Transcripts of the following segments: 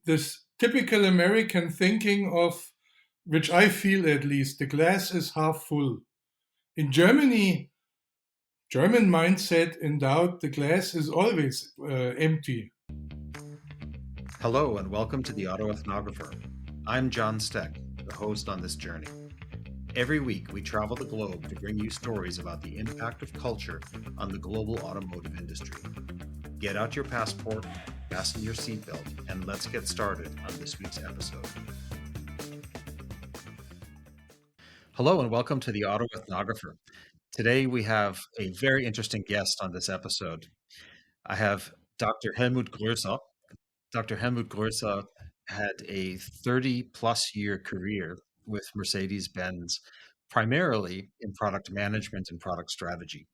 this typical American thinking of, which I feel at least, the glass is half full. In Germany, German mindset in doubt, the glass is always empty. Hello and welcome to the Auto Ethnographer. I'm John Stech, the host on this journey. Every week we travel the globe to bring you stories about the impact of culture on the global automotive industry. Get out your passport, fasten your seatbelt, and let's get started on this week's episode. Hello and welcome to the Auto Ethnographer. Today we have a very interesting guest on this episode. I have Dr. Helmut Groesser. Dr. Helmut Groesser had a 30-plus year career with Mercedes-Benz, primarily in product management and product strategy.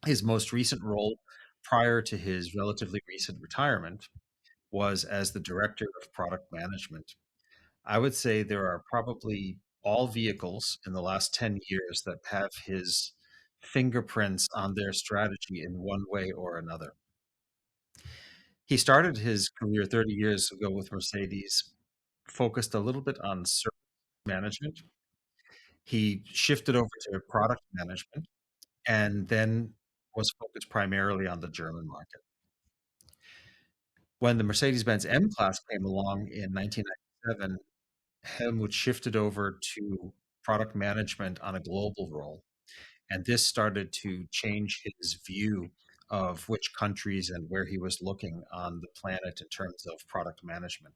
His most recent role prior to his relatively recent retirement was as the director of product management. I would say there are probably all vehicles in the last 10 years that have his fingerprints on their strategy in one way or another. He started his career 30 years ago with Mercedes, focused a little bit on service management. He shifted over to product management and then was focused primarily on the German market. When the Mercedes-Benz M-Class came along in 1997, Helmut shifted over to product management on a global role. And this started to change his view of which countries and where he was looking on the planet in terms of product management.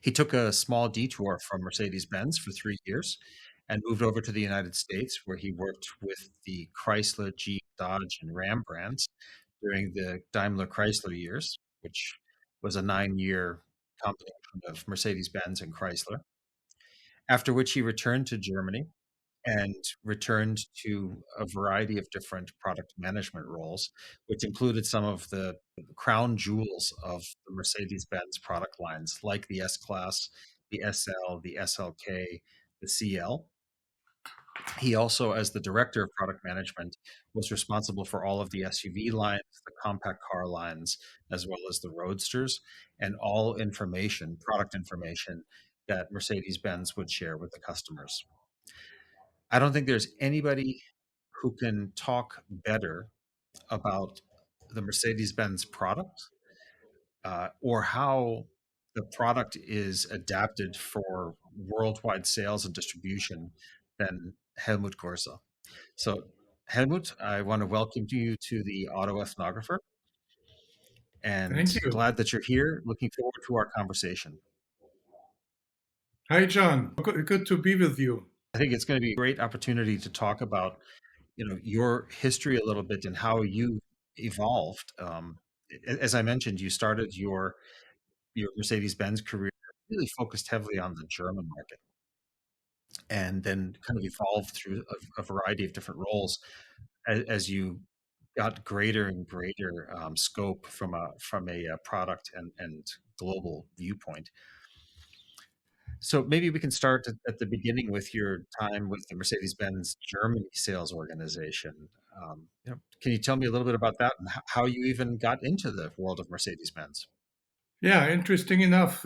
He took a small detour from Mercedes-Benz for 3 years and moved over to the United States, where he worked with the Chrysler, Jeep, Dodge, and Ram brands during the Daimler-Chrysler years, which was a 9-year combination of Mercedes-Benz and Chrysler. After which he returned to Germany and returned to a variety of different product management roles, which included some of the crown jewels of the Mercedes-Benz product lines, like the S-Class, the SL, the SLK, the CL. He also, as the director of product management, was responsible for all of the SUV lines, the compact car lines, as well as the roadsters, and all information, product information, that Mercedes-Benz would share with the customers. I don't think there's anybody who can talk better about the Mercedes-Benz product or how the product is adapted for worldwide sales and distribution than Helmut Groesser. So, Helmut, I want to welcome you to the Auto Ethnographer, and Thank you. glad that you're here. Looking forward to our conversation. Hi, John. Good to be with you. I think it's going to be a great opportunity to talk about, your history a little bit and how you evolved. As I mentioned, you started your Mercedes-Benz career really focused heavily on the German market, and then kind of evolved through a variety of different roles as you got greater and greater scope from a product and global viewpoint. So maybe we can start at the beginning with your time with the Mercedes-Benz Germany sales organization. Can you tell me a little bit about that and how you even got into the world of Mercedes-Benz? Yeah, interesting enough.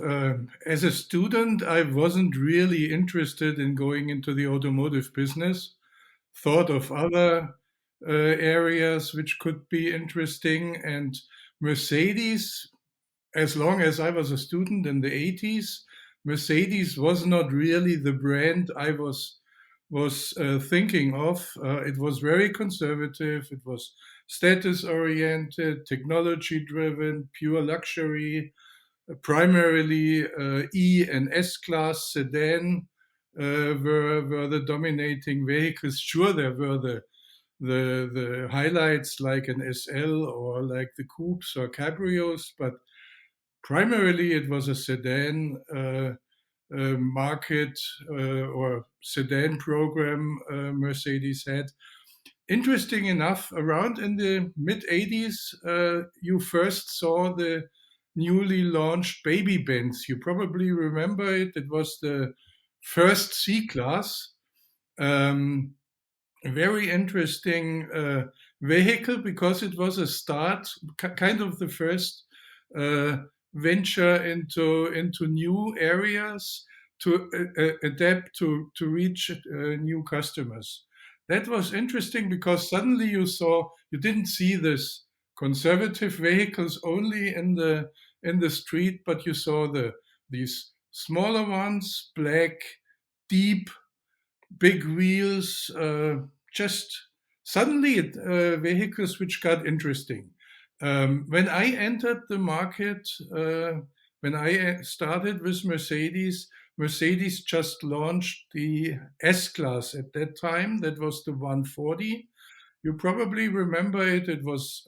As a student, I wasn't really interested in going into the automotive business. Thought of other areas which could be interesting. And Mercedes, as long as I was a student in the 80s, Mercedes was not really the brand I was thinking of. It was very conservative. It was status oriented, technology driven, pure luxury, primarily E and S class sedan were the dominating vehicles. Sure, there were the highlights like an SL or like the coupes or cabrios, but primarily it was a sedan market or sedan program Mercedes had. Interesting enough, around in the mid 80s, you first saw the newly launched baby Benz. You probably remember it. It was the first C class. A very interesting vehicle because it was a start, kind of the first venture into new areas to adapt to reach new customers. That was interesting because suddenly you didn't see this conservative vehicles only in the street, but you saw these smaller ones, black, deep, big wheels, just suddenly vehicles which got interesting. When I entered the market, when I started with Mercedes, Mercedes just launched the S-Class at that time. That was the 140. You probably remember it. It was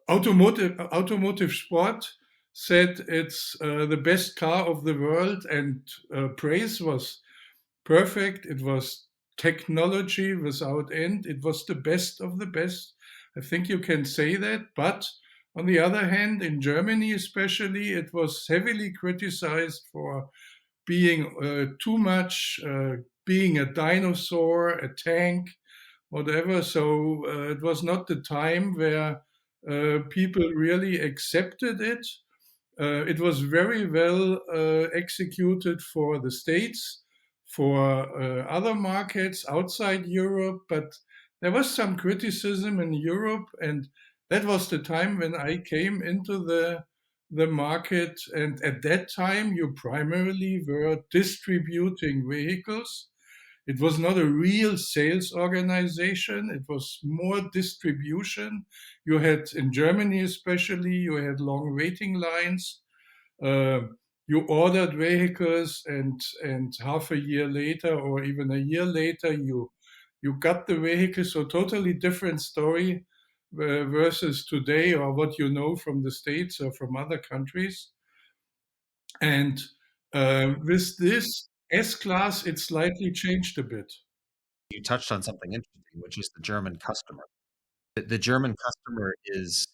Automotive Sport said it's the best car of the world, and praise was perfect. It was technology without end. It was the best of the best. I think you can say that. But on the other hand, in Germany especially, it was heavily criticized for being too much, being a dinosaur, a tank, whatever. So it was not the time where people really accepted it. It was very well executed for the States, for other markets outside Europe, but there was some criticism in Europe, and that was the time when I came into the market. And at that time, you primarily were distributing vehicles. It was not a real sales organization. It was more distribution. You had, in Germany especially, you had long waiting lines. Uh, you ordered vehicles, and half a year later, or even a year later, you got the vehicle. So totally different story versus today, or what you know from the States or from other countries. And with this S-Class, it slightly changed a bit. You touched on something interesting, which is the German customer. The German customer is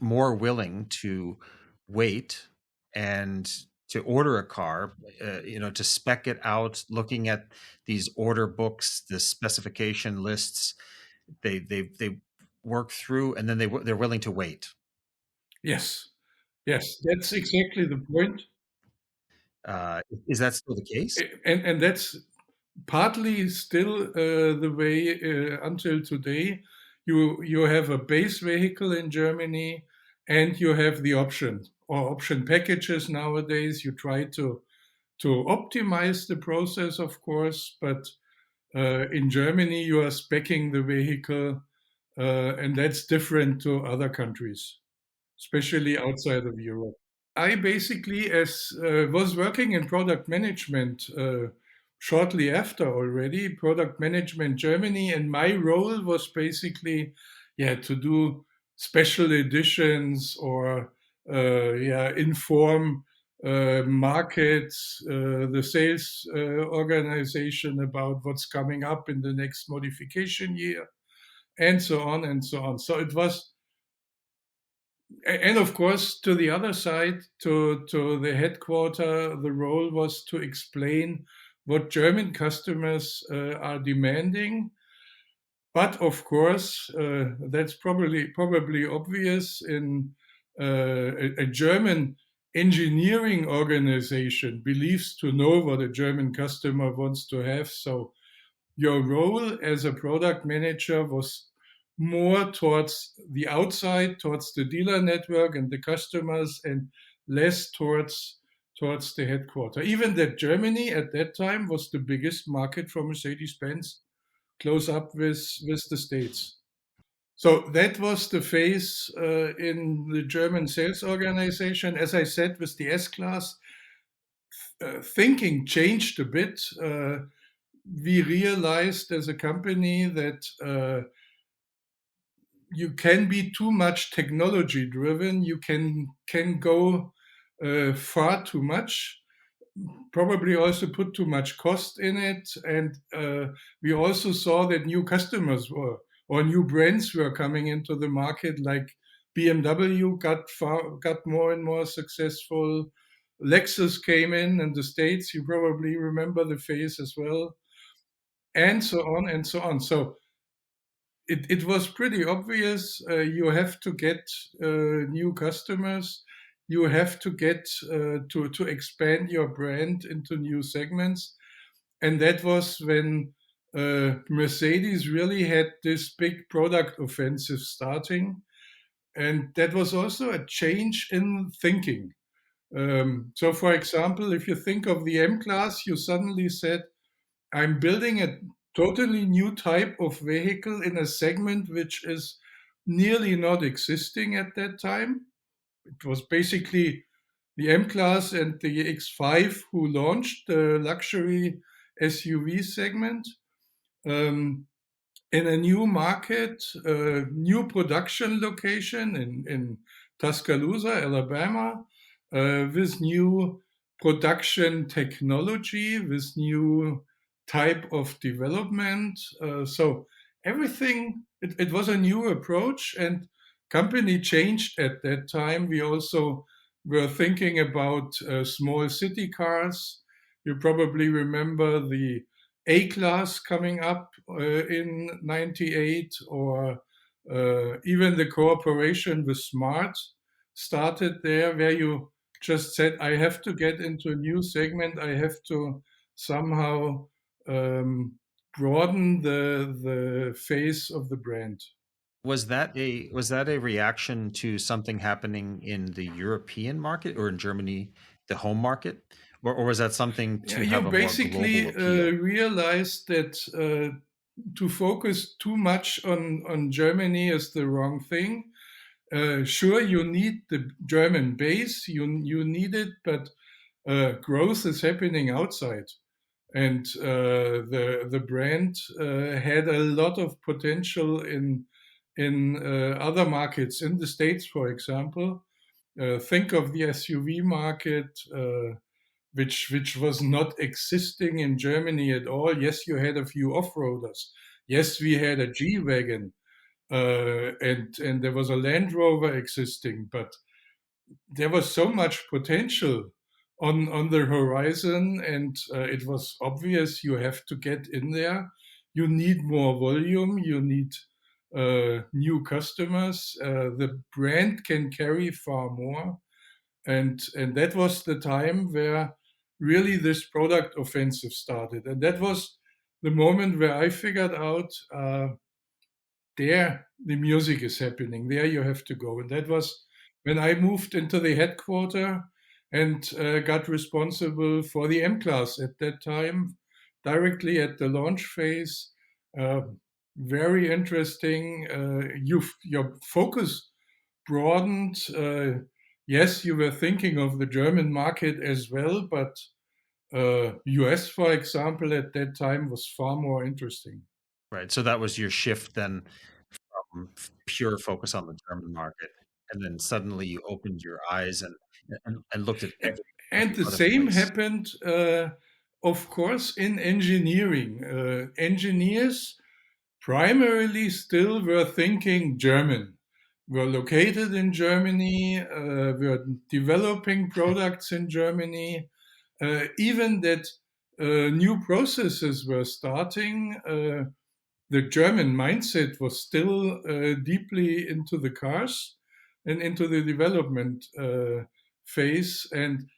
more willing to wait and to order a car, to spec it out, looking at these order books, the specification lists. They work through, and then they're willing to wait. Yes, yes, that's exactly the point. Is that still the case? And that's partly still the way until today. You have a base vehicle in Germany, and you have the option or option packages nowadays. You try to optimize the process, of course, but in Germany you are specing the vehicle, and that's different to other countries, especially outside of Europe. I basically as was working in product management shortly after already, product management Germany, and my role was basically, yeah, to do special editions or inform markets, the sales organization about what's coming up in the next modification year, and so on and so on. So it was, and of course, to the other side, to the headquarter, the role was to explain what German customers are demanding. But of course, that's probably obvious in a German engineering organization believes to know what a German customer wants to have. So your role as a product manager was more towards the outside, towards the dealer network and the customers, and less towards the headquarter. Even that Germany at that time was the biggest market for Mercedes-Benz, close up with the States. So that was the phase in the German sales organization. As I said, with the S-Class, thinking changed a bit. We realized as a company that you can be too much technology driven. You can go far too much. Probably also put too much cost in it, and we also saw that new customers were or new brands were coming into the market, like BMW got more and more successful. Lexus came in the States. You probably remember the phase as well, and so on and so on. So it was pretty obvious. You have to get new customers. You have to get to expand your brand into new segments. And that was when Mercedes really had this big product offensive starting. And that was also a change in thinking. So, for example, if you think of the M class, you suddenly said, I'm building a totally new type of vehicle in a segment which is nearly not existing at that time. It was basically the M class and the X5 who launched the luxury SUV segment. In a new market, new production location in Tuscaloosa, Alabama, with new production technology, with new type of development. So everything, it was a new approach, and company changed at that time. We also were thinking about small city cars. You probably remember the A-Class coming up in 98, or even the cooperation with Smart started there, where you just said, I have to get into a new segment, I have to somehow broaden the face of the brand. Was that a reaction to something happening in the European market or in Germany, the home market, or was that something Yeah, to you have a more global basically appeal? realized that to focus too much on Germany is the wrong thing. Sure, you need the German base, you need it, but growth is happening outside. And the brand had a lot of potential in other markets, in the States, for example. Think of the SUV market, which was not existing in Germany at all. Yes, you had a few off-roaders. Yes, we had a G-Wagon, and there was a Land Rover existing, but there was so much potential on the horizon, and it was obvious you have to get in there. You need more volume. You need new customers. The brand can carry far more, and that was the time where really this product offensive started, and that was the moment where I figured out. There the music is happening. There you have to go. And that was when I moved into the headquarter and got responsible for the M class at that time, directly at the launch phase. Uh, Very interesting. Your focus broadened. Yes, you were thinking of the German market as well, but US, for example, at that time was far more interesting. Right. So that was your shift then from pure focus on the German market, and then suddenly you opened your eyes and looked at And every the other same place. happened, of course, in engineering. Engineers primarily still were thinking German, were located in Germany, were developing products in Germany, even that new processes were starting. The German mindset was still deeply into the cars and into the development phase. And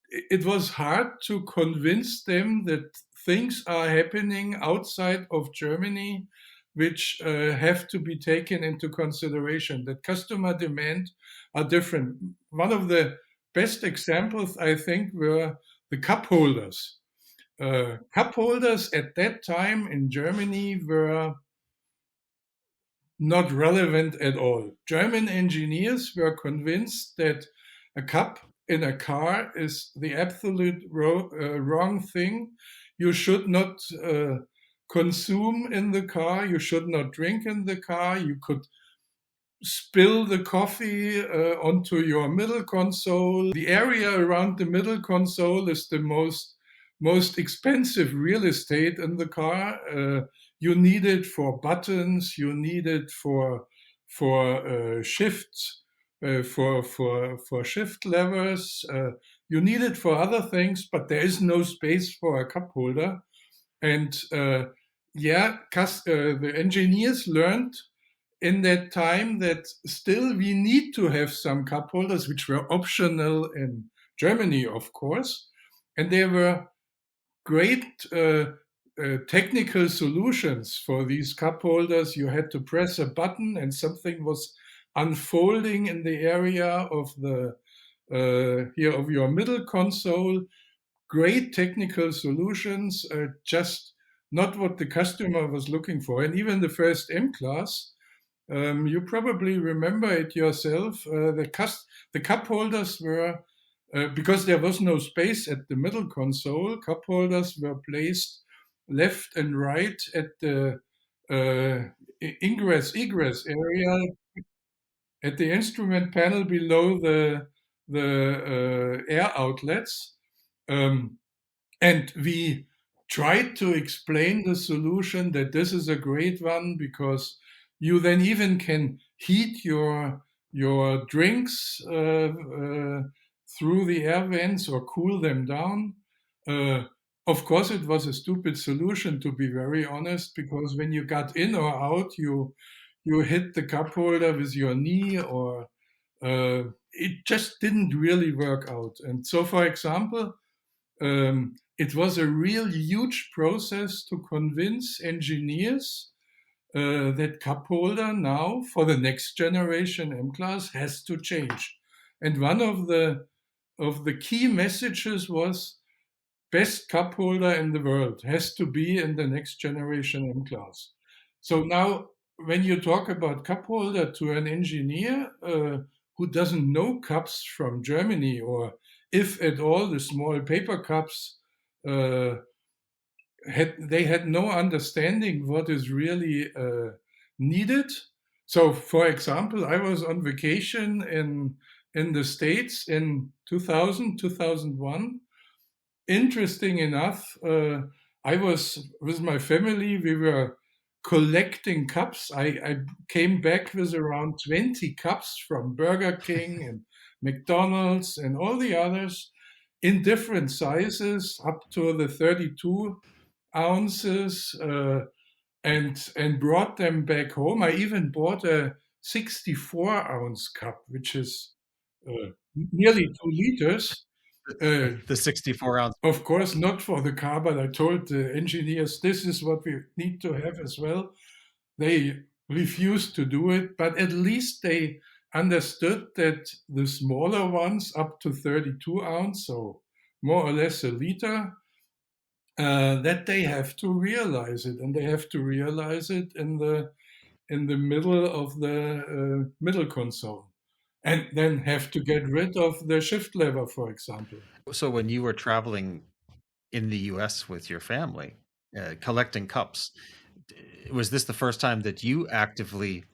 it was hard to convince them that things are happening outside of Germany which have to be taken into consideration, that customer demand are different. One of the best examples, I think, were the cup holders. Cup holders at that time in Germany were not relevant at all. German engineers were convinced that a cup in a car is the absolute wrong thing. You should not consume in the car. You should not drink in the car. You could spill the coffee onto your middle console. The area around the middle console is the most expensive real estate in the car. You need it for buttons. You need it for shifts, for shift levers. You need it for other things, but there is no space for a cup holder. And yeah, the engineers learned in that time that still we need to have some cup holders, which were optional in Germany, of course. And there were great technical solutions for these cup holders. You had to press a button and something was unfolding in the area of the here of your middle console. Great technical solutions, just not what the customer was looking for. And even the first M class, you probably remember it yourself. The cup holders were, because there was no space at the middle console, cup holders were placed left and right at the ingress egress area at the instrument panel below the air outlets. Um, and we tried to explain the solution that this is a great one because you then even can heat your drinks through the air vents or cool them down. Uh, of course, it was a stupid solution, to be very honest, because when you got in or out, you hit the cup holder with your knee, or it just didn't really work out. And so, for example, it was a real huge process to convince engineers that cup holder now for the next generation M class has to change. And one of the key messages was best cup holder in the world has to be in the next generation M class. So now, when you talk about cup holder to an engineer who doesn't know cups from Germany, or if at all, the small paper cups, uh, they had no understanding what is really needed. So, for example, I was on vacation in the States in 2000, 2001. Interesting enough, I was with my family, we were collecting cups. I came back with around 20 cups from Burger King and McDonald's and all the others in different sizes, up to the 32 ounces, and brought them back home. I even bought a 64-ounce cup, which is nearly 2 liters. The 64-ounce. Of course, not for the car, but I told the engineers this is what we need to have as well. They refused to do it, but at least they understood that the smaller ones, up to 32 ounce, so more or less a liter, that they have to realize it, and they have to realize it in the middle of the middle console, and then have to get rid of the shift lever, for example. So when you were traveling in the US with your family, collecting cups, was this the first time that you actively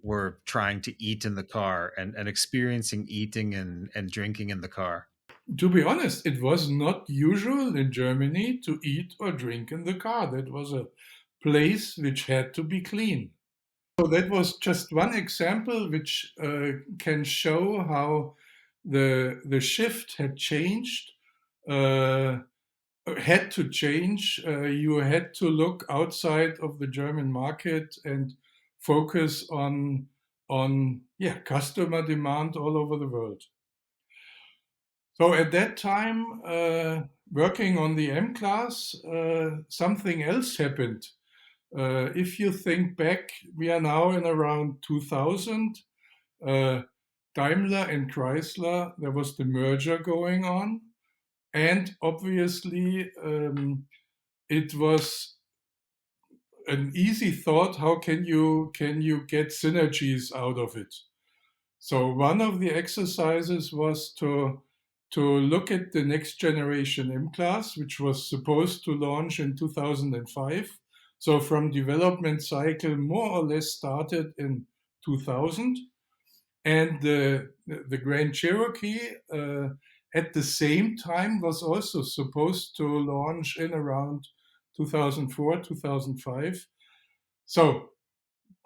were trying to eat in the car and experiencing eating and drinking in the car? To be honest, it was not usual in Germany to eat or drink in the car. That was a place which had to be clean. So that was just one example which can show how the shift had changed, uh, had to change. You had to look outside of the German market and focus on customer demand all over the world. So at that time, working on the M class, something else happened. If you think back, we are now in around 2000. Uh, Daimler and Chrysler, there was the merger going on. And obviously, it was an easy thought. How can you get synergies out of it? So one of the exercises was to look at the next generation M class, which was supposed to launch in 2005. So from development cycle more or less started in 2000, and the Grand Cherokee at the same time was also supposed to launch in around 2004, 2005. So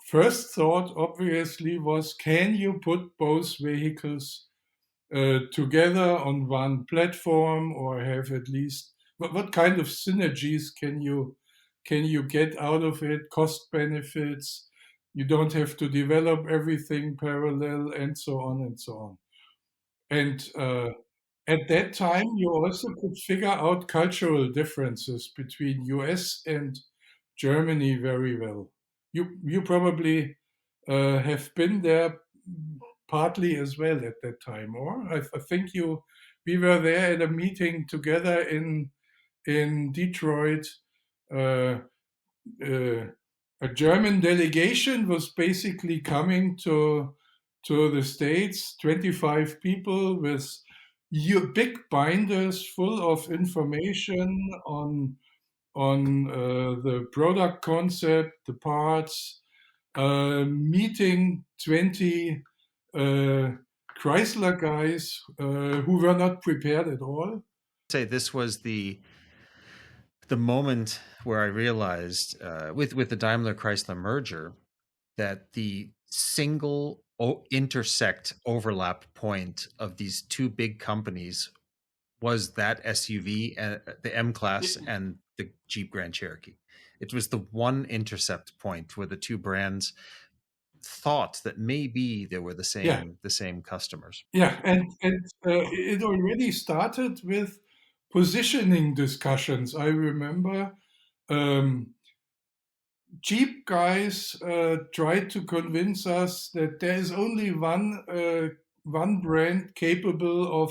first thought obviously was, can you put both vehicles together on one platform, or have at least what kind of synergies can you get out of it, cost benefits, you don't have to develop everything parallel, and so on and so on. And at that time, you also could figure out cultural differences between US and Germany very well. You probably have been there partly as well at that time, or I think we were there at a meeting together in Detroit. Uh, uh, a German delegation was basically coming to the States, 25 people with big binders full of information on the product concept, the parts, meeting 20 uh, Chrysler guys who were not prepared at all. Say this was the moment where I realized with the Daimler-Chrysler merger that the single intersect overlap point of these two big companies was that SUV, the M-Class and the Jeep Grand Cherokee. It was the one intercept point where the two brands thought that maybe they were the same customers. Yeah, and it already started with positioning discussions. I remember um, Jeep guys tried to convince us that there is only one brand capable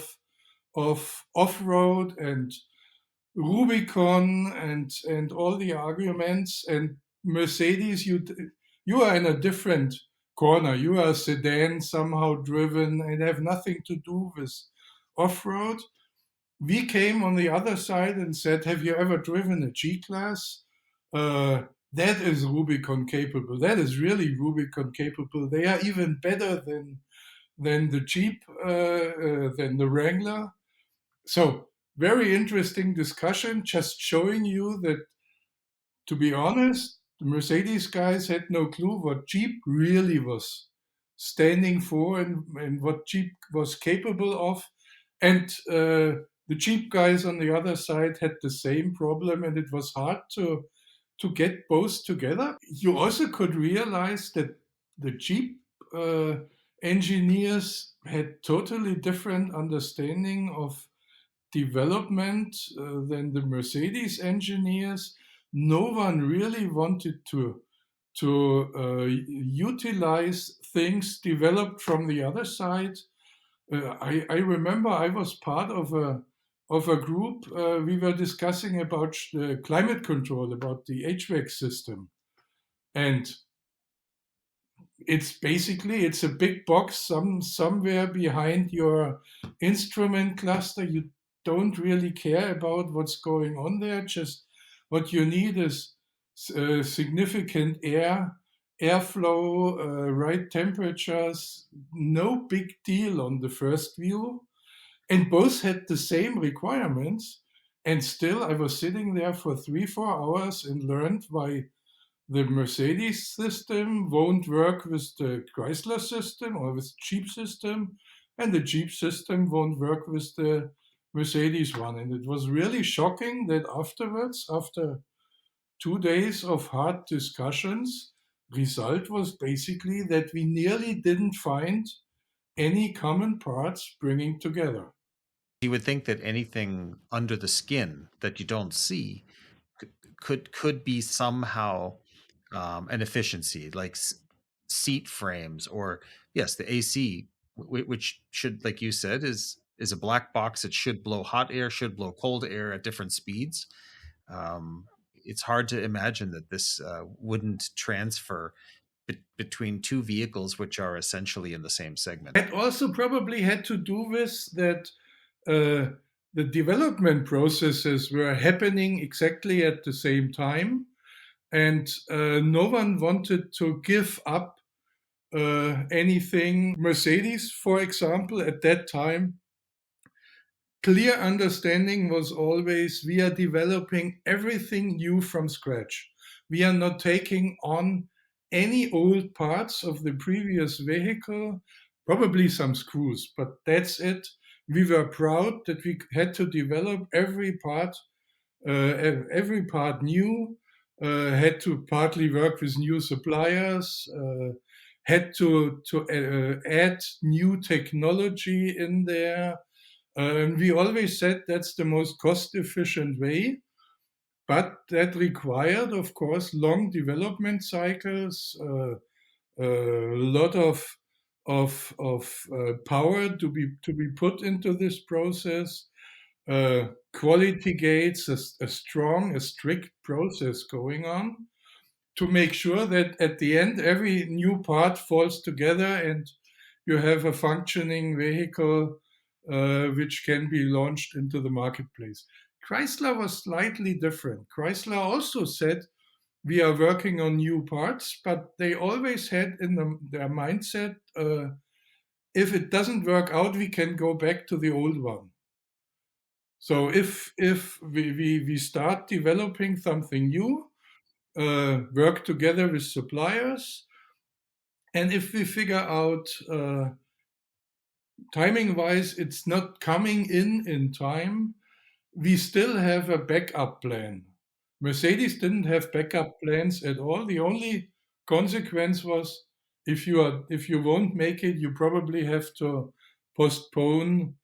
of off-road and Rubicon and all the arguments. And Mercedes, you are in a different corner. You are a sedan, somehow driven, and have nothing to do with off-road. We came on the other side and said, have you ever driven a G-Class? That is Rubicon capable. That is really Rubicon capable. They are even better than the Jeep, than the Wrangler. So very interesting discussion, just showing you that, to be honest, the Mercedes guys had no clue what Jeep really was standing for and what Jeep was capable of. And the Jeep guys on the other side had the same problem, and it was hard to get both together. You also could realize that the Jeep engineers had totally different understanding of development than the Mercedes engineers. No one really wanted to utilize things developed from the other side. I remember I was part of a group. We were discussing about climate control, about the HVAC system, and it's a big box somewhere behind your instrument cluster. You don't really care about what's going on there. Just what you need is significant airflow, right temperatures. No big deal on the first view, and both had the same requirements. And still, I was sitting there for 3-4 hours and learned why the Mercedes system won't work with the Chrysler system or with Jeep system, and the Jeep system won't work with the Mercedes one. And it was really shocking that afterwards, after 2 days of hard discussions, result was basically that we nearly didn't find any common parts bringing together. You would think that anything under the skin that you don't see could be somehow an efficiency, like seat frames, or yes, the AC, which should, like you said, is a black box. It should blow hot air, should blow cold air at different speeds. It's hard to imagine that this wouldn't transfer between two vehicles which are essentially in the same segment. It also probably had to do with that the development processes were happening exactly at the same time, and no one wanted to give up anything. Mercedes, for example, at that time, clear understanding was always we are developing everything new from scratch. We are not taking on any old parts of the previous vehicle, probably some screws, but that's it. We were proud that we had to develop every part new. had to partly work with new suppliers, had to add new technology in there. And we always said that's the most cost efficient way, but that required, of course, long development cycles, a lot of power to be put into this process, quality gates, a strong, a strict process going on to make sure that at the end every new part falls together and you have a functioning vehicle which can be launched into the marketplace. Chrysler was slightly different. Chrysler also said we are working on new parts, but they always had in their mindset, if it doesn't work out, we can go back to the old one. So if we start developing something new, work together with suppliers, and if we figure out timing wise it's not coming in time, we still have a backup plan. Mercedes didn't have backup plans at all. The only consequence was if you won't make it, you probably have to postpone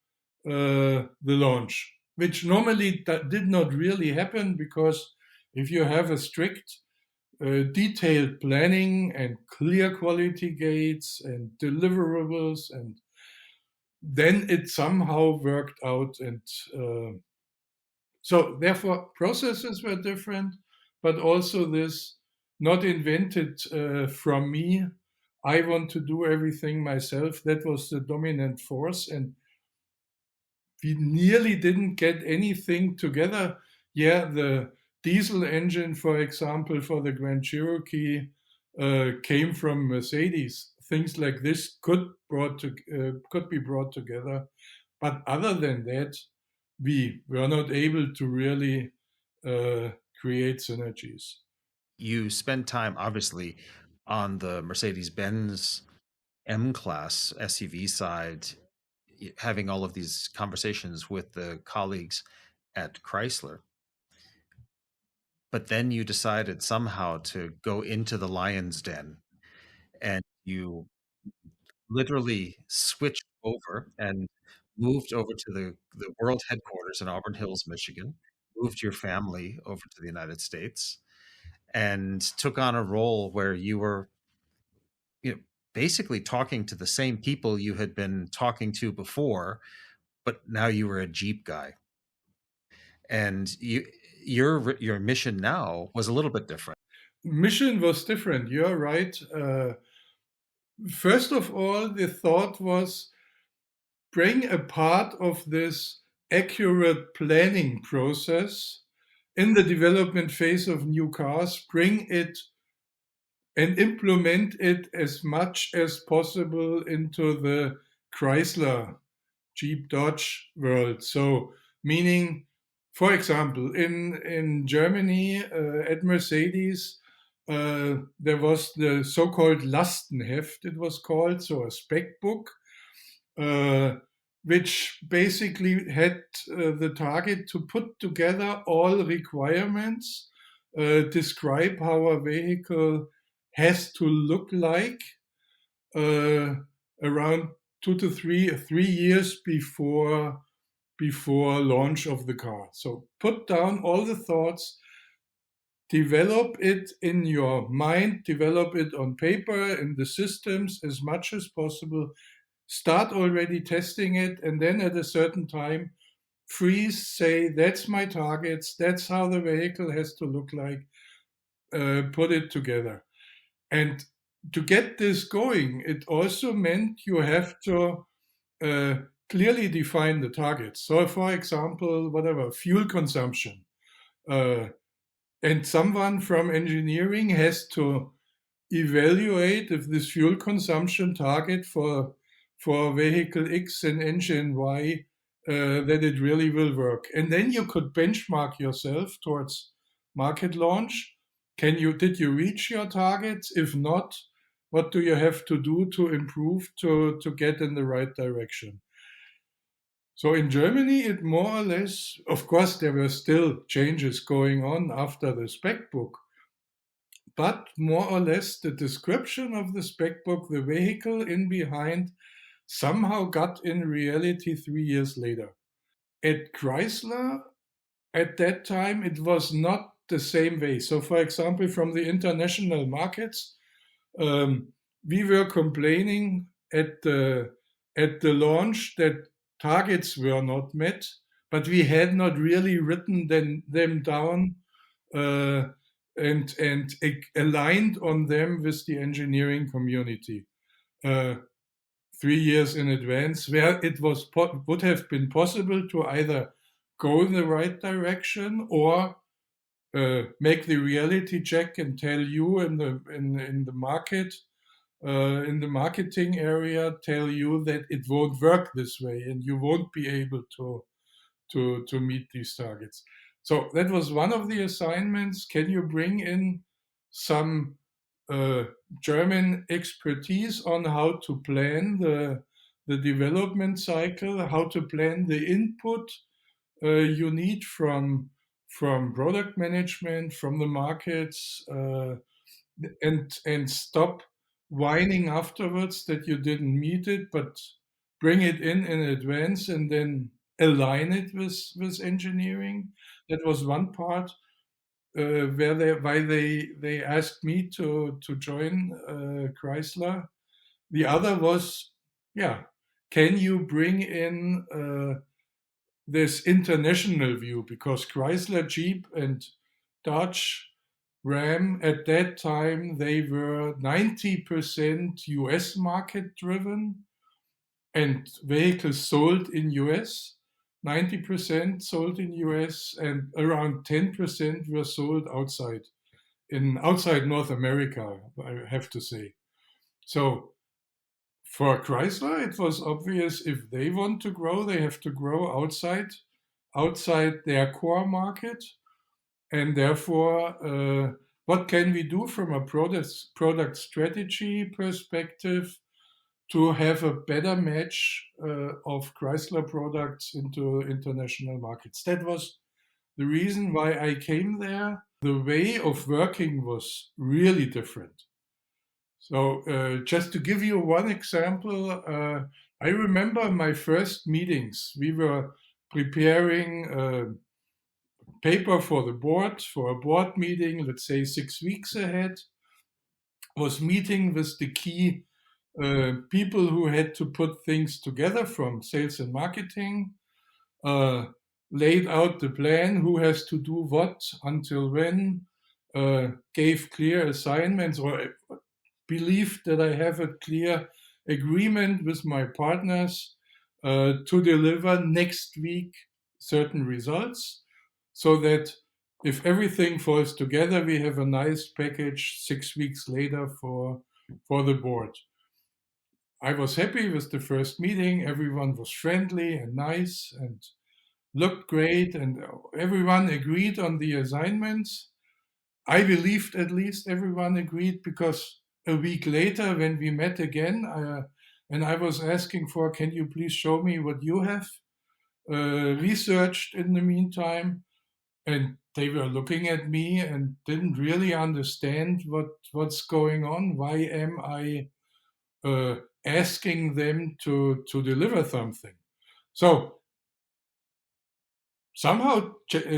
the launch, which normally that did not really happen, because if you have a strict detailed planning and clear quality gates and deliverables, and then it somehow worked out. And so therefore processes were different, but also this not invented from me. I want to do everything myself. That was the dominant force, and we nearly didn't get anything together. Yeah, the diesel engine, for example, for the Grand Cherokee came from Mercedes. Things like this could be brought together, but other than that, we were not able to really create synergies. You spend time, obviously, on the Mercedes-Benz M-Class SUV side, having all of these conversations with the colleagues at Chrysler. But then you decided somehow to go into the lion's den, and you literally switched over and moved over to the world headquarters in Auburn Hills, Michigan, moved your family over to the United States, and took on a role where you were, you know, basically talking to the same people you had been talking to before, but now you were a Jeep guy. And your mission now was a little bit different. Mission was different. You're right. First of all, the thought was bring a part of this accurate planning process in the development phase of new cars, bring it and implement it as much as possible into the Chrysler, Jeep, Dodge world. So, meaning, for example, in Germany at Mercedes, there was the so-called Lastenheft, it was called, so a spec book, which basically had the target to put together all requirements, describe how a vehicle has to look like uh, around 2 to 3 years before launch of the car. So put down all the thoughts, develop it in your mind, develop it on paper in the systems as much as possible, start already testing it, and then at a certain time freeze, say that's my targets, that's how the vehicle has to look like, put it together. And to get this going, it also meant you have to clearly define the targets. So, for example, whatever, fuel consumption. And someone from engineering has to evaluate if this fuel consumption target for vehicle X and engine Y, that it really will work. And then you could benchmark yourself towards market launch. Did you reach your targets? If not, what do you have to do to improve to get in the right direction? So in Germany, it more or less, of course, there were still changes going on after the spec book, but more or less the description of the spec book, the vehicle in behind, somehow got in reality 3 years later. At Chrysler, at that time, it was not the same way. So, for example, from the international markets, we were complaining at the launch that targets were not met, but we had not really written them down and aligned on them with the engineering community 3 years in advance, where it would have been possible to either go in the right direction or make the reality check and tell you in the market, in the marketing area, tell you that it won't work this way and you won't be able to meet these targets. So that was one of the assignments. Can you bring in some German expertise on how to plan the development cycle, how to plan the input you need from product management, from the markets, and stop whining afterwards that you didn't meet it, but bring it in advance and then align it with engineering. That was one part why they asked me to join Chrysler. The other was, yeah, can you bring in this international view, because Chrysler, Jeep, and Dodge, Ram at that time, they were 90% US market driven and vehicles sold in US. 90% sold in US and around 10% were sold outside North America, I have to say. So for Chrysler, it was obvious if they want to grow, they have to grow outside their core market. And therefore, what can we do from a product strategy perspective to have a better match of Chrysler products into international markets? That was the reason why I came there. The way of working was really different. So just to give you one example, I remember my first meetings. We were preparing paper for the board, for a board meeting, let's say 6 weeks ahead, was meeting with the key people who had to put things together from sales and marketing, laid out the plan, who has to do what, until when, gave clear assignments, or believed that I have a clear agreement with my partners to deliver next week certain results, so that if everything falls together, we have a nice package 6 weeks later for the board. I was happy with the first meeting. Everyone was friendly and nice and looked great, and everyone agreed on the assignments. I believed at least everyone agreed, because a week later, when we met again, and I was asking for, can you please show me what you have researched in the meantime? And they were looking at me and didn't really understand what's going on. Why am I asking them to deliver something? So somehow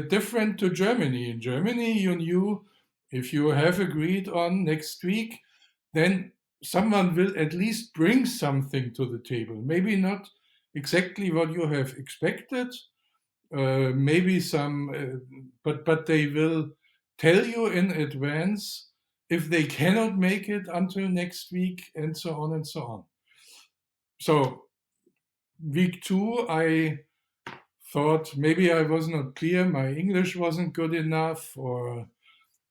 different to Germany. In Germany, you knew if you have agreed on next week, then someone will at least bring something to the table. Maybe not exactly what you have expected, maybe some, but they will tell you in advance if they cannot make it until next week, and so on and so on. So week 2, I thought maybe I was not clear, my English wasn't good enough, or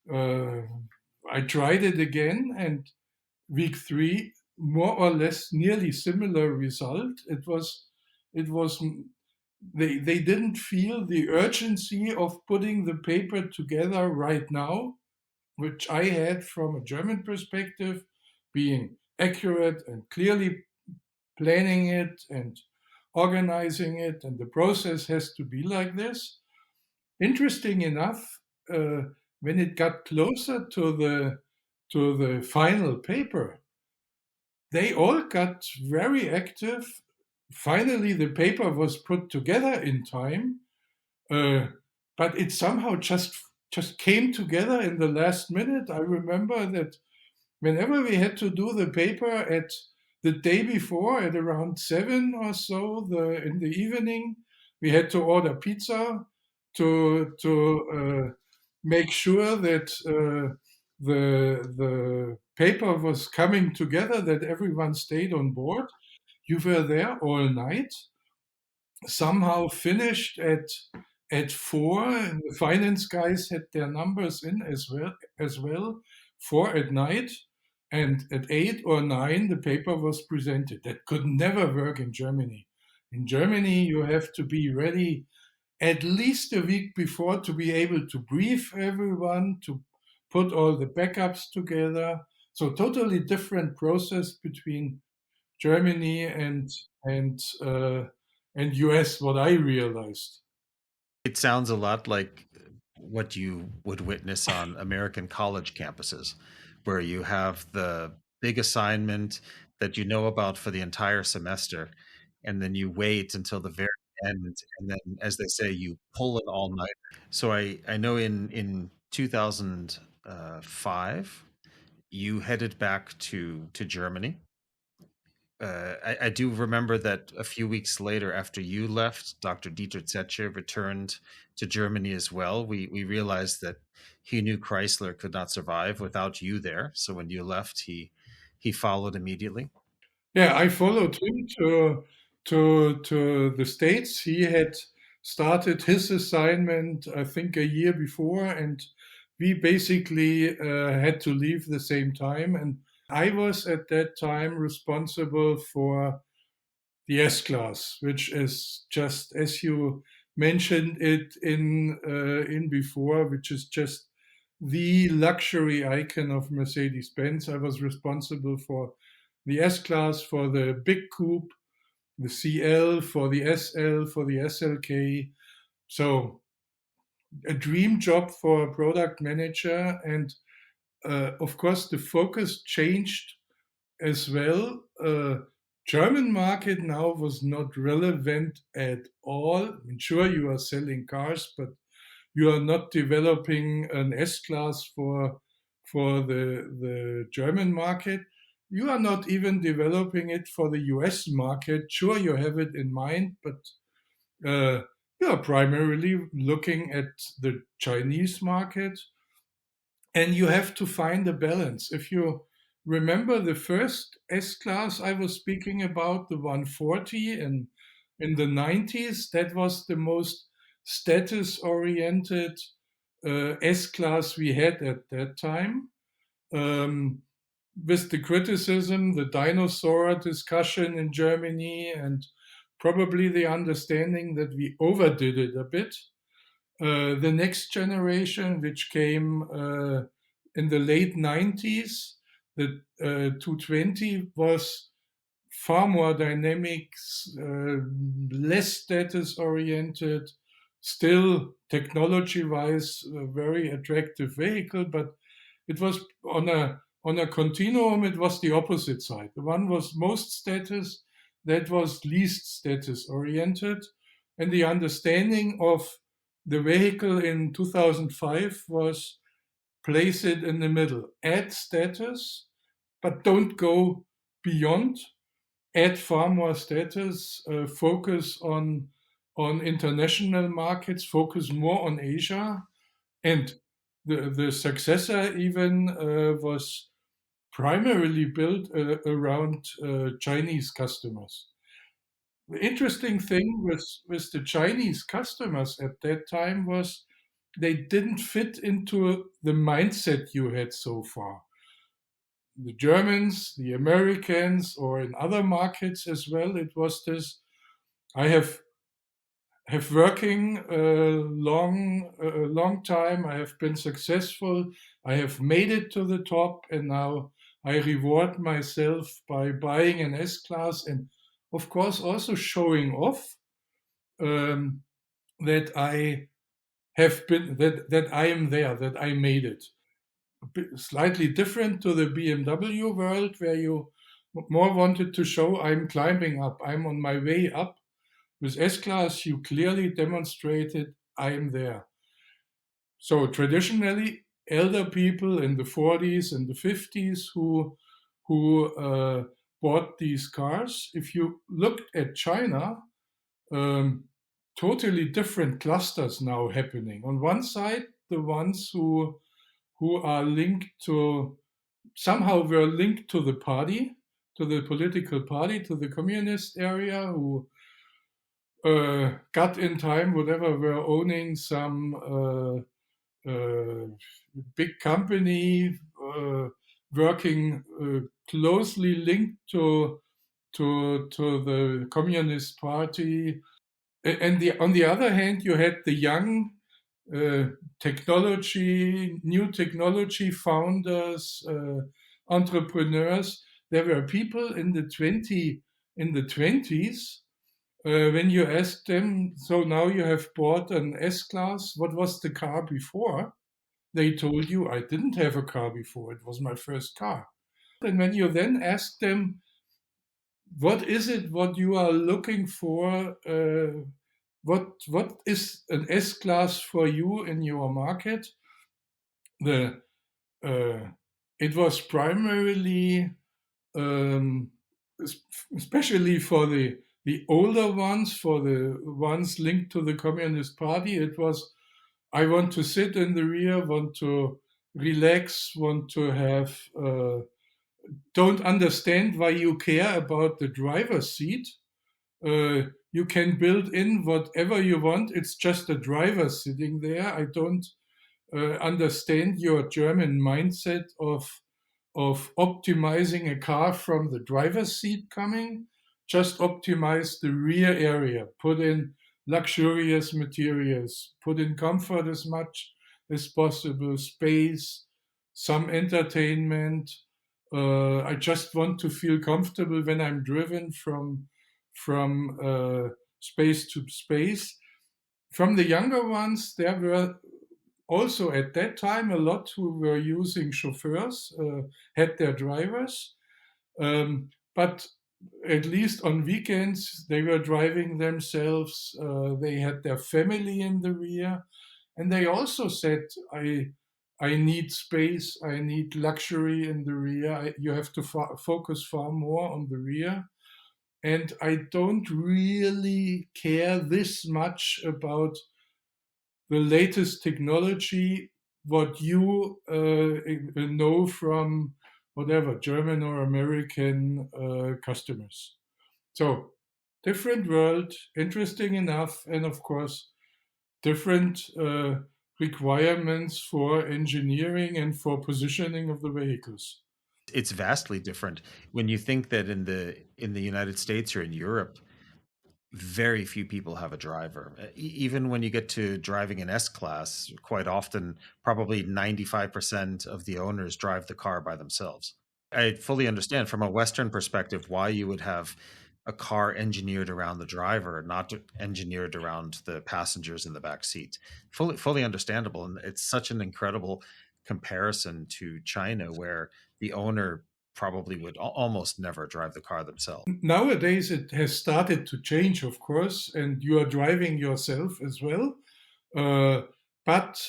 I tried it again, and week 3, more or less nearly similar result. It was they didn't feel the urgency of putting the paper together right now, which I had from a German perspective, being accurate and clearly planning it and organizing it, and the process has to be like this. Interesting enough, when it got closer to to the final paper, they all got very active. Finally, the paper was put together in time, uh, but it somehow just came together in the last minute. I remember that whenever we had to do the paper at the day before at around 7 or so in the evening, we had to order pizza to make sure that the paper was coming together, that everyone stayed on board. You were there all night, somehow finished at 4, and the finance guys had their numbers in as well 4 at night, and at 8 or 9 the paper was presented. That could never work in Germany. In Germany you have to be ready at least a week before to be able to brief everyone, to put all the backups together. So totally different process between Germany and US. What I realized. It sounds a lot like what you would witness on American college campuses, where you have the big assignment that you know about for the entire semester, and then you wait until the very end, and then, as they say, you pull it all night. So I know in 2005, you headed back to Germany. I do remember that a few weeks later, after you left, Dr. Dieter Zetsche returned to Germany as well. We realized that he knew Chrysler could not survive without you there. So when you left, he followed immediately. Yeah, I followed him to the States. He had started his assignment, I think, a year before, and we basically had to leave the same time. And I was at that time responsible for the S class, which is just as you mentioned it in before, which is just the luxury icon of Mercedes-Benz. I was responsible for the S class, for the big coupe, the CL, for the SL, for the SLK. So a dream job for a product manager, and of course the focus changed as well. German market now was not relevant at all. I mean, sure, you are selling cars, but you are not developing an S class for the German market. You are not even developing it for the US market. Sure, you have it in mind, but you are primarily looking at the Chinese market, and you have to find a balance. If you remember the first S class I was speaking about, the 140 in the 90s, that was the most status oriented S class we had at that time. Um, with the criticism, the dinosaur discussion in Germany, and probably the understanding that we overdid it a bit. The next generation, which came in the late 90s, the 220, was far more dynamic, less status oriented, still technology wise, a very attractive vehicle, but it was on a continuum, it was the opposite side. The one was most status, that was least status oriented, and the understanding of the vehicle in 2005 was place it in the middle. Add status, but don't go beyond. Add far more status. Focus on international markets. Focus more on Asia. And the successor even was primarily built around Chinese customers. The interesting thing with the Chinese customers at that time was they didn't fit into the mindset you had so far. The Germans, the Americans, or in other markets as well, it was this: I have working a long time. I have been successful. I have made it to the top, and now I reward myself by buying an S class, and of course also showing off um, that I have been that I am there, that I made it. slightly different to the BMW world, where you more wanted to show I'm climbing up, I'm on my way up. With S-Class, you clearly demonstrated I'm there. So traditionally, elder people in the 40s and the 50s who bought these cars, if you looked at China, um, totally different clusters now happening. On one side, the ones who are linked to somehow were linked to the party, to the political party, to the communist area, who got in time, whatever, were owning some big company, working closely linked to the Communist Party. And on the other hand, you had the young new technology founders, entrepreneurs. There were people in the 20s when you asked them, so now you have bought an S-Class, what was the car before? They told you, I didn't have a car before, it was my first car. And when you then ask them, what is it what you are looking for? What is an S-Class for you in your market? The It was primarily, um, especially for the older ones, for the ones linked to the Communist Party, it was, I want to sit in the rear, want to relax, want to have, don't understand why you care about the driver's seat. You can build in whatever you want. It's just a driver sitting there. I don't understand your German mindset of optimizing a car from the driver's seat coming. Just optimize the rear area. Put in luxurious materials. Put in comfort as much as possible. Space, some entertainment. I just want to feel comfortable when I'm driven from space to space. From the younger ones, there were also at that time a lot who were using chauffeurs, had their drivers, but at least on weekends they were driving themselves. They had their family in the rear, and they also said, I need space, I need luxury in the rear. You have to focus far more on the rear. And I don't really care this much about the latest technology, what you know from whatever German or American customers. So different world, interesting enough, and of course different requirements for engineering and for positioning of the vehicles. It's vastly different when you think that in the United States or in Europe, very few people have a driver. Even when you get to driving an S-Class, quite often, probably 95% of the owners drive the car by themselves. I fully understand from a Western perspective why you would have a car engineered around the driver, not engineered around the passengers in the back seat. Fully understandable. And it's such an incredible comparison to China, where the owner probably would almost never drive the car themselves. Nowadays, it has started to change, of course, and you are driving yourself as well. Uh, but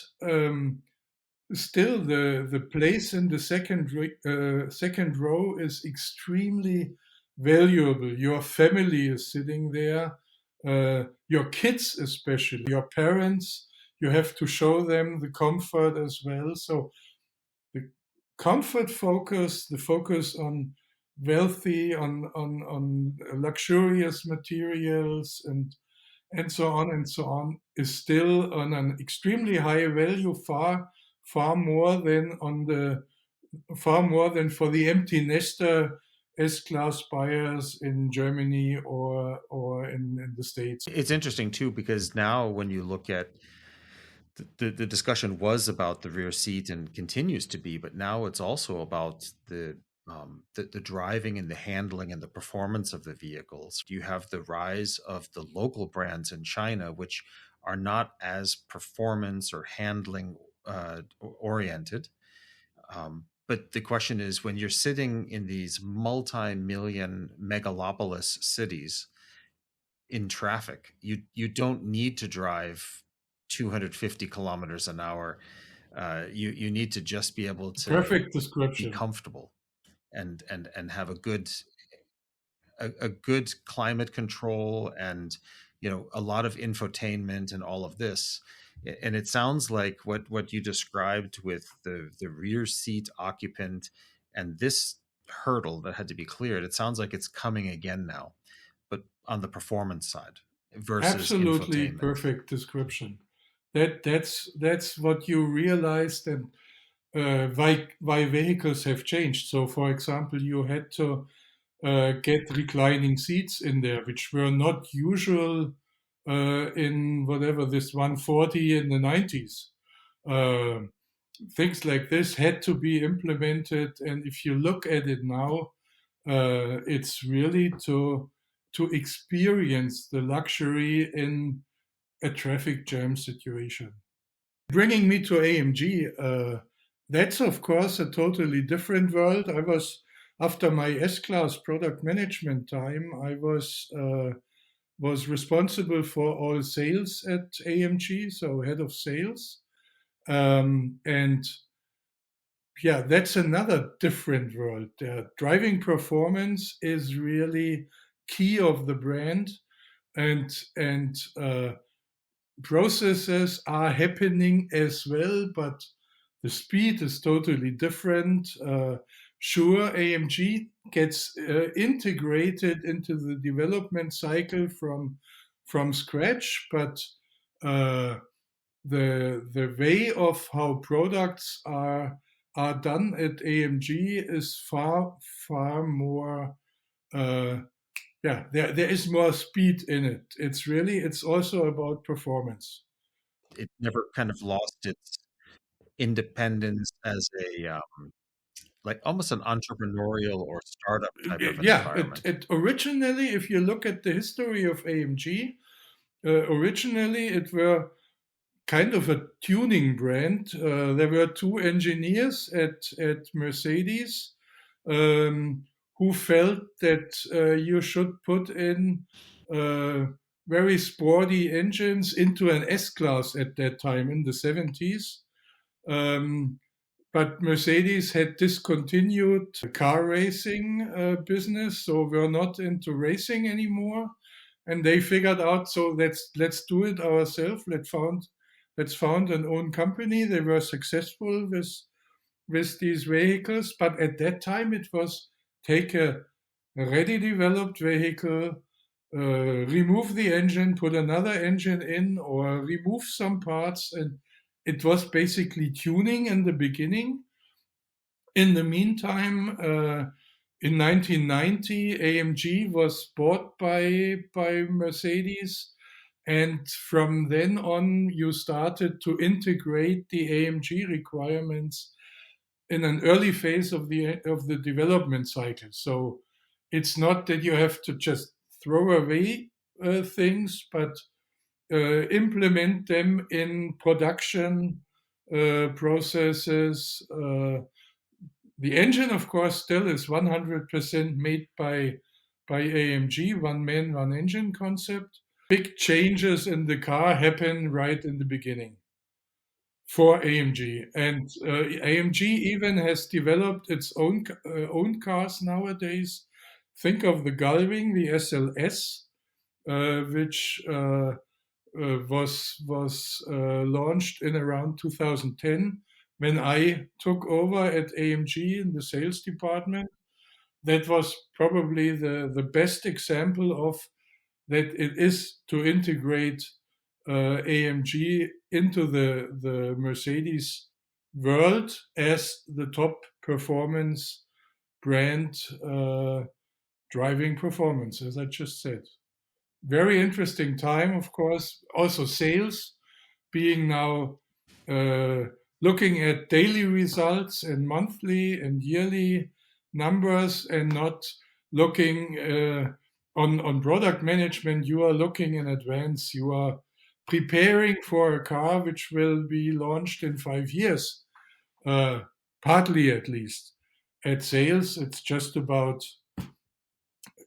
still, the place in the second row is extremely valuable. Your family is sitting there, your kids especially, your parents. You have to show them the comfort as well. So the comfort focus, the focus on wealthy, on luxurious materials, and so on and so on, is still on an extremely high value, far more than for the empty nester S-Class buyers in Germany or in the States. It's interesting too, because now when you look at the discussion was about the rear seat and continues to be, but now it's also about the driving and the handling and the performance of the vehicles. You have the rise of the local brands in China, which are not as performance or handling oriented. But the question is, when you're sitting in these multi-million megalopolis cities in traffic, you don't need to drive 250 kilometers an hour. You need to just be able to Perfect be description. comfortable and have a good climate control, and a lot of infotainment and all of this. And it sounds like what you described with the rear seat occupant and this hurdle that had to be cleared, it sounds like it's coming again now, but on the performance side versus Absolutely infotainment. perfect description. That's what you realized, and why vehicles have changed. So, for example, you had to get reclining seats in there, which were not usual in whatever this 140 in the 90s. Uh, Things like this had to be implemented, and if you look at it now, it's really to experience the luxury in a traffic jam situation. Bringing me to AMG, that's of course a totally different world. I was after my S-class product management time, I was responsible for all sales at AMG, so head of sales, and yeah, that's another different world. Driving performance is really key of the brand, and processes are happening as well, but the speed is totally different. Sure, AMG gets integrated into the development cycle from scratch, but uh, the way of how products are done at AMG is far more. Yeah, there is more speed in it. It's also about performance. It never kind of lost its independence as a like almost an entrepreneurial or startup type of an Yeah, environment. it originally, if you look at the history of AMG, originally it were kind of a tuning brand. There were two engineers at Mercedes who felt that you should put in uh, very sporty engines into an S class at that time in the 70s. Um, but Mercedes had discontinued the car racing business, so we're not into racing anymore. And they figured out, so let's do it ourselves. Let's found an own company. They were successful with these vehicles, but at that time it was take a ready developed vehicle, remove the engine, put another engine in, or remove some parts, and it was basically tuning in the beginning. In the meantime, in 1990, AMG was bought by Mercedes, and from then on, you started to integrate the AMG requirements in an early phase of the development cycle. So it's not that you have to just throw away things, but implement them in production processes. The engine, of course, still is 100% made by AMG, one man, one engine concept. Big changes in the car happen right in the beginning for AMG, and AMG even has developed its own cars nowadays. Think of the Gullwing, the SLS, which was launched in around 2010 when I took over at AMG in the sales department. That was probably the best example of that it is to integrate AMG into the Mercedes world as the top performance brand, driving performance, as I just said. Very interesting time, of course. Also, sales being now uh, looking at daily results and monthly and yearly numbers, and not looking on product management. You are looking in advance. You are preparing for a car which will be launched in 5 years. Uh, partly at least. At sales, it's just about,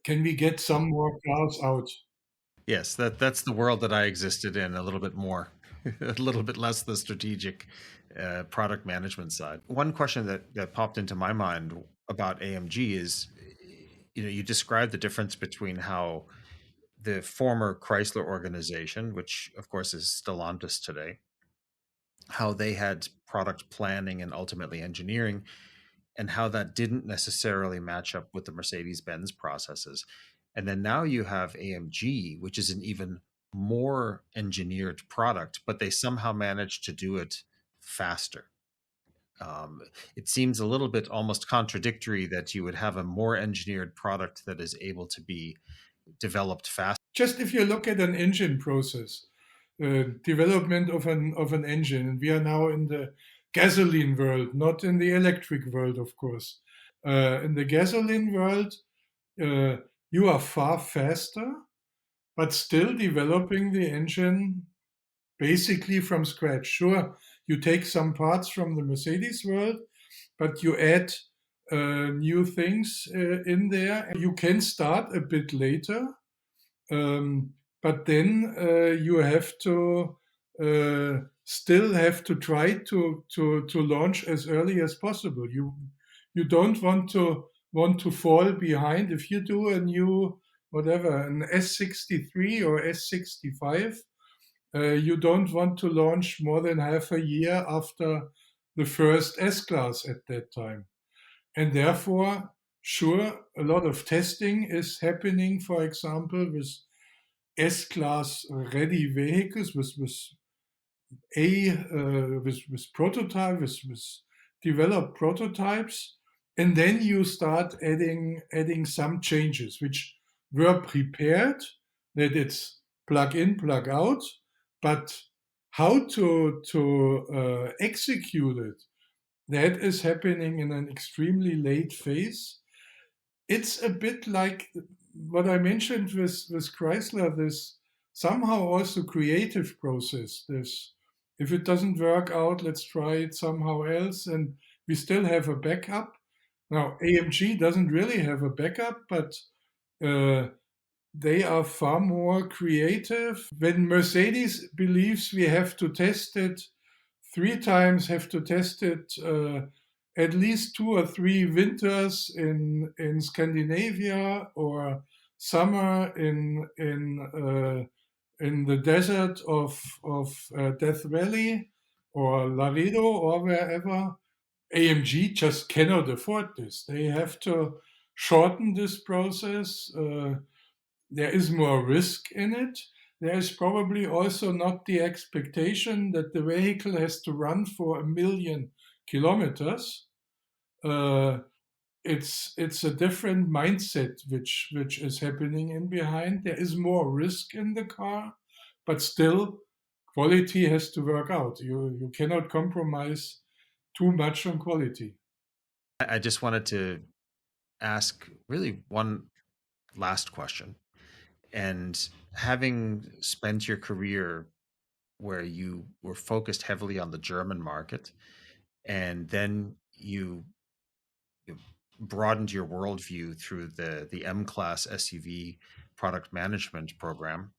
can we get some more cars out? Yes, that's the world that I existed in, a little bit more, a little bit less the strategic product management side. One question that popped into my mind about AMG is, you described the difference between how the former Chrysler organization, which of course is Stellantis today, how they had product planning and ultimately engineering, and how that didn't necessarily match up with the Mercedes-Benz processes. And then now you have AMG, which is an even more engineered product, but they somehow managed to do it faster. Um, it seems a little bit almost contradictory that you would have a more engineered product that is able to be developed faster. Just if you look at an engine process, development of an engine, and we are now in the gasoline world, not in the electric world, of course. In the gasoline world, uh, you are far faster, but still developing the engine basically from scratch. Sure, you take some parts from the Mercedes world, but you add new things in there. You can start a bit later, um, but then you have to still have to try to launch as early as possible. You don't want to fall behind. If you do a new whatever, an S63 or S65, you don't want to launch more than half a year after the first S class at that time. And therefore, sure, a lot of testing is happening, for example, with S class ready vehicles, with prototype, with developed prototypes, and then you start adding some changes which were prepared, that it's plug in, plug out, but how to execute it, that is happening in an extremely late phase. It's a bit like what I mentioned with Chrysler, this somehow also creative process. This, if it doesn't work out, let's try it somehow else, and we still have a backup. Now, AMG doesn't really have a backup, but uh, they are far more creative. When Mercedes believes we have to test it three times, have to test it at least 2 or 3 winters in Scandinavia, or summer in the desert of Death Valley or Laredo or wherever. AMG just cannot afford this. They have to shorten this process. There is more risk in it. There is probably also not the expectation that the vehicle has to run for 1 million kilometers. Uh, it's a different mindset which is happening in behind. There is more risk in the car, but still quality has to work out. You cannot compromise too much on quality. I just wanted to ask really one last question. And having spent your career where you were focused heavily on the German market, and then you broadened your worldview through the M class SUV product management program,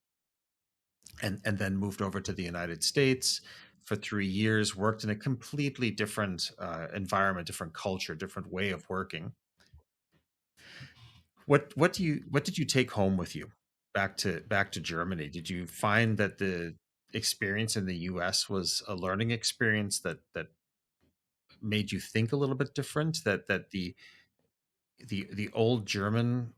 and then moved over to the United States for 3 years, worked in a completely different environment, different culture, different way of working. What did you take home with you back to Germany? Did you find that the experience in the US was a learning experience that made you think a little bit different? That the old German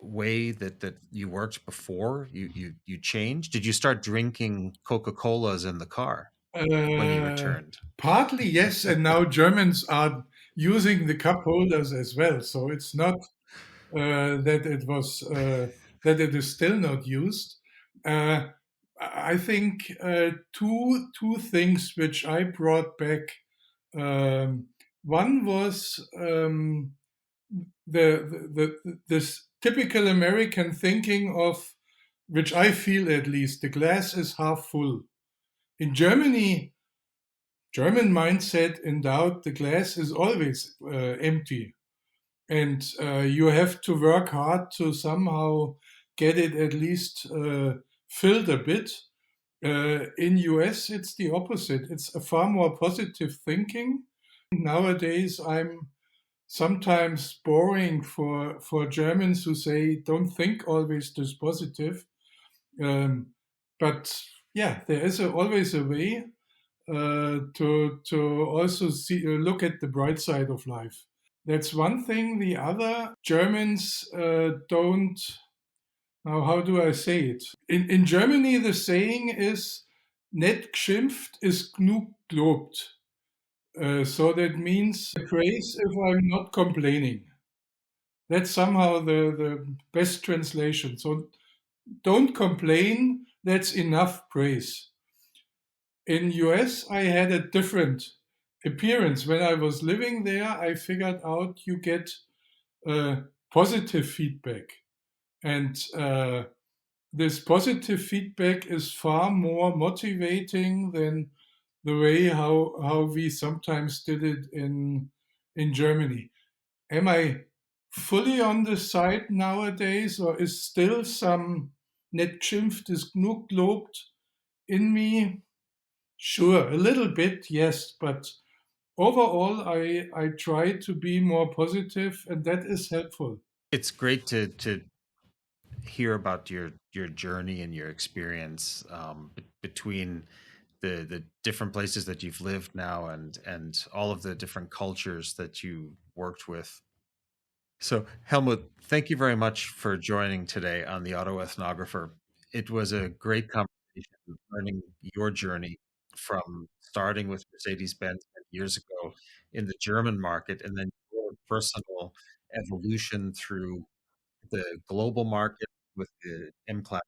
way that you worked before, you changed? Did you start drinking Coca-Colas in the car when you Uh, returned? Partly yes, and now Germans are using the cup holders as well. So it's not that it was that it is still not used. Uh, I think two things which I brought back. Um, One was this typical American thinking of, which I feel at least, the glass is half full. In Germany, German mindset in doubt, the glass is always empty. And you have to work hard to somehow get it at least filled a bit. In US, it's the opposite. It's a far more positive thinking. Nowadays, I'm sometimes boring for Germans who say, don't think always this positive. But yeah, there is always a way to also look at the bright side of life. That's one thing. The other, Germans don't. Now, how do I say it? In Germany, the saying is, "Nett geschimpft ist genug gelobt." So that means praise if I'm not complaining. That's somehow the best translation. So don't complain. That's enough praise. In US, I had a different appearance. When I was living there, I figured out you get positive feedback. And this positive feedback is far more motivating than the way how we sometimes did it in Germany. Am I fully on the side nowadays, or is still some "Nett geschimpft ist genug gelobt" in me? Sure, a little bit, yes, but overall, I try to be more positive, and that is helpful. It's great to hear about your journey and your experience between the different places that you've lived now and all of the different cultures that you worked with. So, Helmut, thank you very much for joining today on the Auto Ethnographer. It was a great conversation learning your journey from starting with Mercedes-Benz years ago in the German market and then your personal evolution through the global market with the M-Class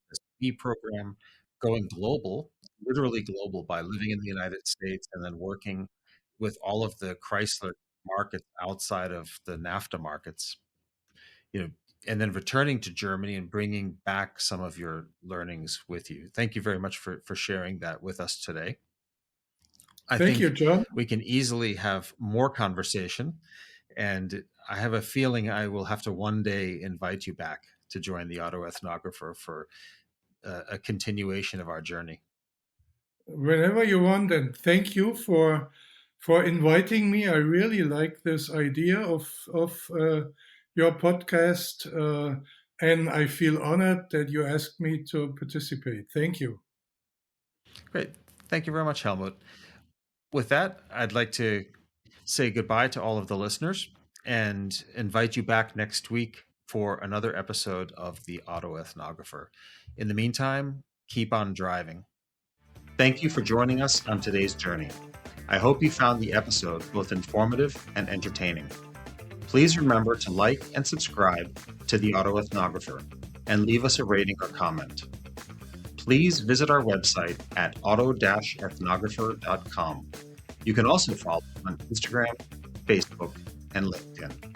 SUV program, going global, literally global, by living in the United States and then working with all of the Chrysler markets outside of the NAFTA markets, you know, and then returning to Germany and bringing back some of your learnings with you. Thank you very much for sharing that with us today. I Thank you, think John. we can easily have more conversation, and I have a feeling I will have to one day invite you back to join the Auto Ethnographer for a continuation of our journey. Whenever you want, and thank you for inviting me. I really like this idea of your podcast, and I feel honored that you asked me to participate. Thank you. Great. Thank you very much, Helmut. With that, I'd like to say goodbye to all of the listeners and invite you back next week for another episode of the Auto Ethnographer. In the meantime, keep on driving. Thank you for joining us on today's journey. I hope you found the episode both informative and entertaining. Please remember to like and subscribe to the Auto Ethnographer and leave us a rating or comment. Please visit our website at auto-ethnographer.com. You can also follow on Instagram, Facebook, and LinkedIn.